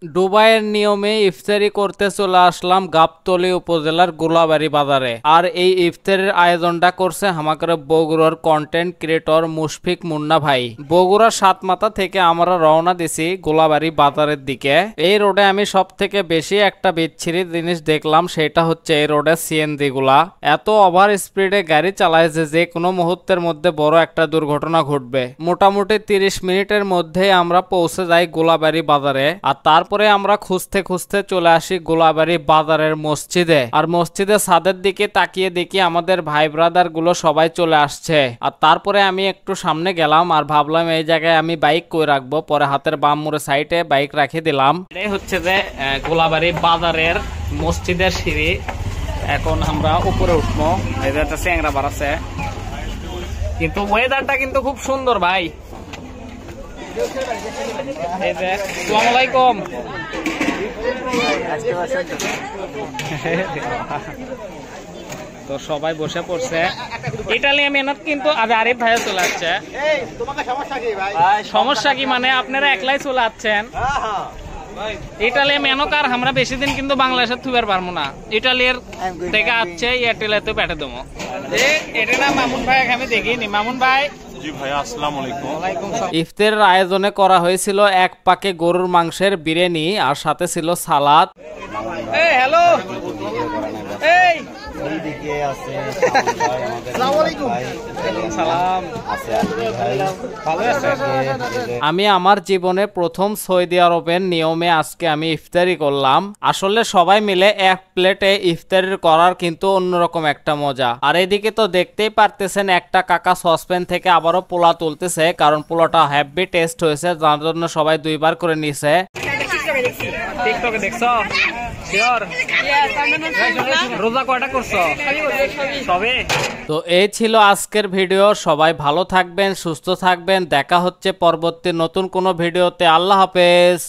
দুবাইয়ের নিয়মে ইফতারি করতে চলে আসলাম গাবতলী উপজেলার গোলাবাড়ি বাজারে। আর এই ইফতারের আয়োজনটা করছে আমাদের বগুড়ার কন্টেন্ট ক্রিয়েটর মুশফিক মুন্না ভাই। বগুড়ার সাতমাথা থেকে আমরা রওনা দিছি গোলাবাড়ি বাজারের দিকে। এই রোডে আমি সব থেকে বেশি একটা বিচ্ছিরি জিনিস দেখলাম, সেটা হচ্ছে এই রোডে সিএনজি গুলা এত ওভার স্পিডে গাড়ি চালায় যে কোনো মুহূর্তের মধ্যে বড় একটা দুর্ঘটনা ঘটবে। মোটামুটি 30 মিনিটের মধ্যে আমরা পৌঁছে যাই গোলাবাড়ি বাজারে। আর তারপরে আমরা খুঁজতে খুঁজতে চলে আসি গোলাবাড়ি বাজারের মসজিদে। আর মসজিদের ছাদের দিকে তাকিয়ে দেখি আমাদের ভাই ব্রাদার গুলো সবাই চলে আসছে। আর তারপরে আমি একটু সামনে গেলাম আর ভাবলাম এই জায়গায় আমি বাইক কই রাখবো, পরে হাতের বাম মুড়ে সাইডে বাইক রেখে দিলাম। এটাই হচ্ছে যে গোলাবাড়ি বাজারের মসজিদের সিঁড়ি। এখন আমরা উপরে উঠবো। এই যে একটা চেংরা বাড়াচ্ছে, কিন্তু ওয়েদারটা কিন্তু খুব সুন্দর ভাই। আসসালামু আলাইকুম। তো সবাই বসে পড়ছে। ইটালিয়ান মেহনত কিন্তু আরিফ ভাইয়া চলে আসছে। সমস্যা কি মানে আপনারা একলাই চলে আসছেন? ইটালিয়ান মেহনত আর আমরা বেশি দিন কিন্তু বাংলাদেশে থুবার পারবো না। ইটালিয়ার থেকে আসছে ইটালিয়াতে পেটে দেবো। এটা না মামুন ভাই, আমি দেখিনি। মামুন ভাই ইফতারের আয়োজনে করা হয়েছিল এক পাকে গরুর মাংসের বিরিয়ানি আর সাথে ছিল সালাদ। হ্যালো, আমি আমার জীবনে প্রথম সৌদি আরবের নিয়মে আজকে আমি ইফতারি করলাম। আসলে সবাই মিলে এক প্লেটে ইফতারি করার কিন্তু অন্যরকম একটা মজা। আর এদিকে তো দেখতেই পারতেছেন একটা কাকা সসপ্যান থেকে আবারও পোলা তুলতেছে, কারণ পোলাটা হেভি টেস্ট হয়েছে, যার জন্য সবাই দুইবার করে নিছে। টিকটকে দেখছো? রোজা কয়টা করছো? সবে। তো এই ছিল আজকের ভিডিও। সবাই ভালো থাকবেন, সুস্থ থাকবেন। দেখা হচ্ছে পরবর্তী নতুন কোনো ভিডিওতে। আল্লাহ হাফেজ।